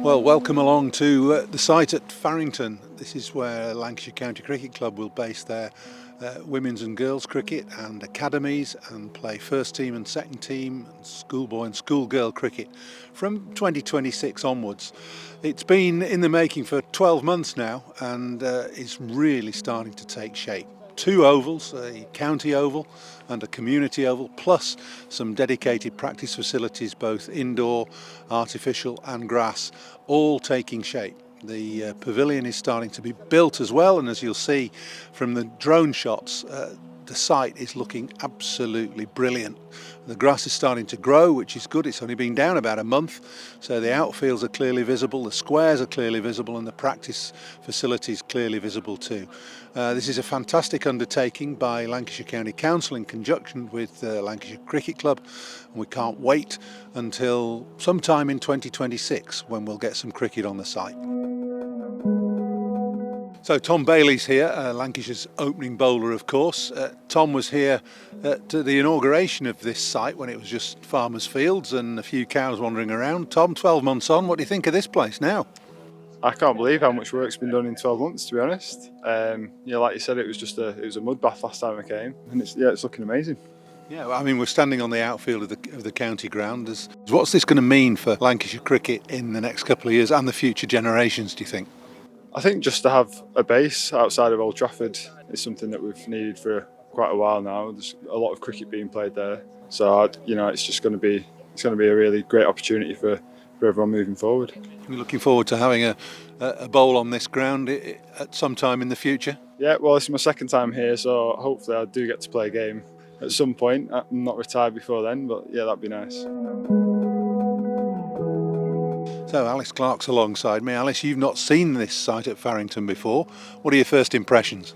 Well, welcome along to the site at Farington. This is where Lancashire County Cricket Club will base their women's and girls cricket and academies, and play first team and second team and schoolboy and schoolgirl cricket from 2026 onwards. It's been in the making for 12 months now, and it's really starting to take shape. Two ovals, a county oval and a community oval, plus some dedicated practice facilities, both indoor, artificial and grass, all taking shape. The pavilion is starting to be built as well, and as you'll see from the drone shots, the site is looking absolutely brilliant. The grass is starting to grow, which is good. It's only been down about a month, so the outfields are clearly visible, the squares are clearly visible, and the practice facilities clearly visible too. This is a fantastic undertaking by Lancashire County Council in conjunction with Lancashire Cricket Club, and we can't wait until sometime in 2026 when we'll get some cricket on the site. So Tom Bailey's here, Lancashire's opening bowler, of course. Tom was here at the inauguration of this site when it was just farmers' fields and a few cows wandering around. Tom, 12 months on, what do you think of this place now? I can't believe how much work's been done in 12 months, to be honest. Like you said, it was a mud bath last time I came, and it's looking amazing. Yeah, I mean, we're standing on the outfield of the county ground. What's this going to mean for Lancashire cricket in the next couple of years and the future generations, do you think? I think just to have a base outside of Old Trafford is something that we've needed for quite a while now. There's a lot of cricket being played there, so it's going to be a really great opportunity for everyone moving forward. We're looking forward to having a bowl on this ground at some time in the future. Yeah, well, this is my second time here, so hopefully I do get to play a game at some point. I'm not retired before then, but yeah, that'd be nice. So Alice Clark's alongside me. Alice, you've not seen this site at Farington before. What are your first impressions?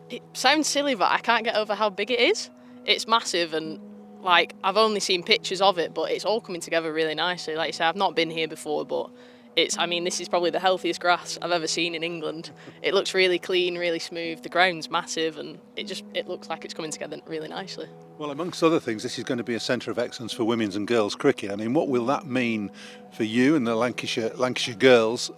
It sounds silly, but I can't get over how big it is. It's massive, and I've only seen pictures of it, but it's all coming together really nicely. Like you say, I've not been here before, but this is probably the healthiest grass I've ever seen in England. It looks really clean, really smooth. The ground's massive, and it looks like it's coming together really nicely. Well, amongst other things, this is going to be a centre of excellence for women's and girls cricket. I mean, what will that mean for you and the Lancashire girls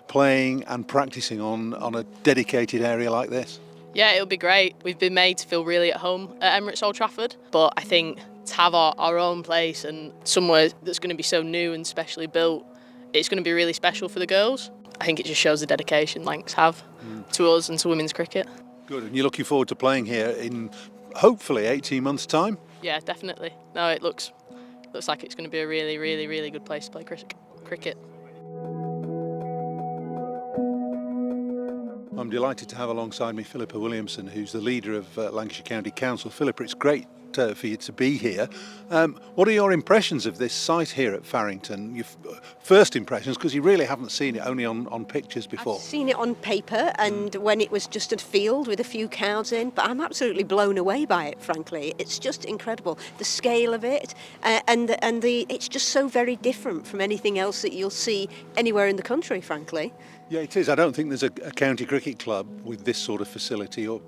playing and practising on a dedicated area like this? Yeah, it'll be great. We've been made to feel really at home at Emirates Old Trafford, but I think to have our own place and somewhere that's going to be so new and specially built, it's going to be really special for the girls. I think it just shows the dedication Lancs have to us and to women's cricket. Good, and you're looking forward to playing here in hopefully 18 months' time? Yeah, definitely. No, it looks like it's going to be a really, really, really good place to play cricket. I'm delighted to have alongside me Philippa Williamson, who's the leader of Lancashire County Council. Philippa, it's great for you to be here. What are your impressions of this site here at Farington? Your first impressions, because you really haven't seen it, only on pictures before. I've seen it on paper and when it was just a field with a few cows in, but I'm absolutely blown away by it, frankly. It's just incredible, the scale of it, it's just so very different from anything else that you'll see anywhere in the country, frankly. Yeah, it is. I don't think there's a county cricket club with this sort of facility or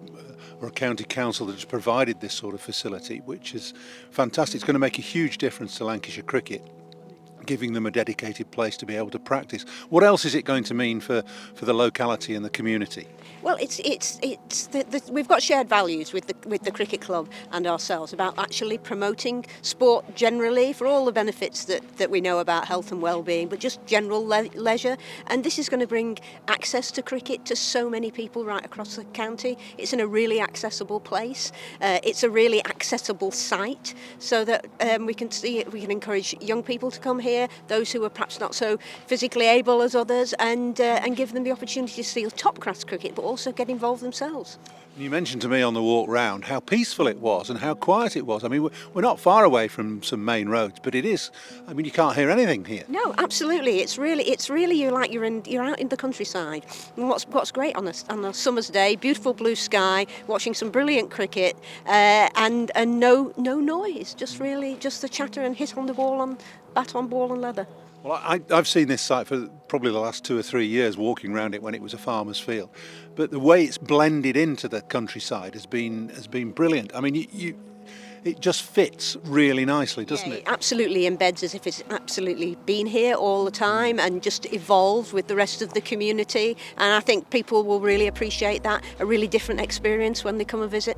a county council that has provided this sort of facility, which is fantastic. It's going to make a huge difference to Lancashire cricket, giving them a dedicated place to be able to practice. What else is it going to mean for the locality and the community? Well, we've got shared values with the cricket club and ourselves about actually promoting sport generally for all the benefits that we know about health and well-being, but just general leisure. And this is going to bring access to cricket to so many people right across the county. It's in a really accessible place. It's a really accessible site, so that we can encourage young people to come here, those who are perhaps not so physically able as others, and give them the opportunity to see top-class cricket, but also get involved themselves. You mentioned to me on the walk round how peaceful it was and how quiet it was. I mean, we're not far away from some main roads, but it is. I mean, you can't hear anything here. No, absolutely. It's really you're out in the countryside. And what's great on a summer's day, beautiful blue sky, watching some brilliant cricket, and no noise. Just the chatter and hit on the ball bat on ball and leather. Well, I've seen this site for probably the last 2 or 3 years, walking around it when it was a farmer's field. But the way it's blended into the countryside has been brilliant. I mean, it just fits really nicely, doesn't Yeah, it? it absolutely embeds as if it's absolutely been here all the time and just evolved with the rest of the community. And I think people will really appreciate that, a really different experience when they come and visit.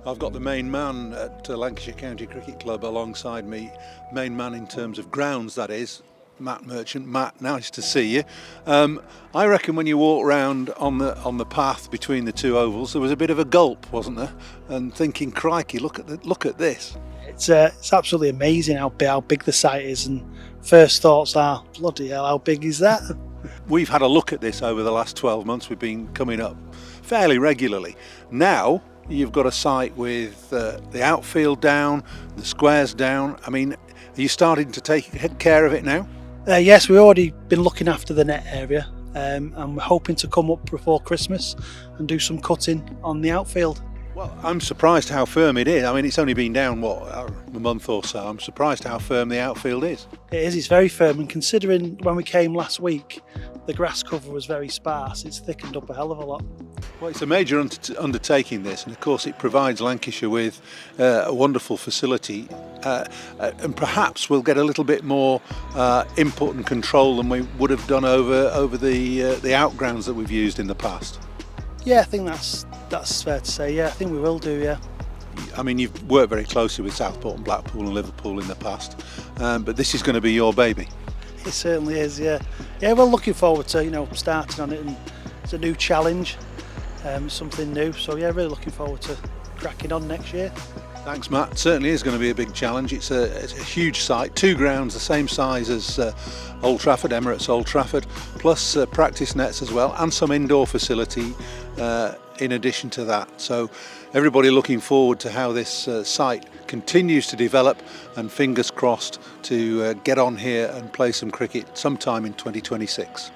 I've got the main man at Lancashire County Cricket Club alongside me, main man in terms of grounds, that is, Matt Merchant. Matt, nice to see you. I reckon when you walk round on the path between the two ovals, there was a bit of a gulp, wasn't there? And thinking, crikey, look at this. It's absolutely amazing how big the site is, and first thoughts are, bloody hell, how big is that? We've had a look at this over the last 12 months. We've been coming up fairly regularly. Now you've got a site with the outfield down, the squares down. I mean, are you starting to take care of it now? Yes, we've already been looking after the net area, and we're hoping to come up before Christmas and do some cutting on the outfield. Well, I'm surprised how firm it is. I mean, it's only been down, a month or so. I'm surprised how firm the outfield is. It is, it's very firm, and considering when we came last week, the grass cover was very sparse, it's thickened up a hell of a lot. Well, it's a major undertaking, this, and of course it provides Lancashire with a wonderful facility, and perhaps we'll get a little bit more input and control than we would have done over the outgrounds that we've used in the past. Yeah, I think that's fair to say. Yeah, I think we will do. Yeah. I mean, you've worked very closely with Southport and Blackpool and Liverpool in the past, but this is going to be your baby. It certainly is. Yeah. Yeah, we're looking forward to starting on it, and it's a new challenge, something new. So yeah, really looking forward to cracking on next year. Thanks, Matt. Certainly is going to be a big challenge. It's a huge site, 2 grounds the same size as Old Trafford, Emirates Old Trafford, plus practice nets as well, and some indoor facility in addition to that. So everybody looking forward to how this site continues to develop, and fingers crossed to get on here and play some cricket sometime in 2026.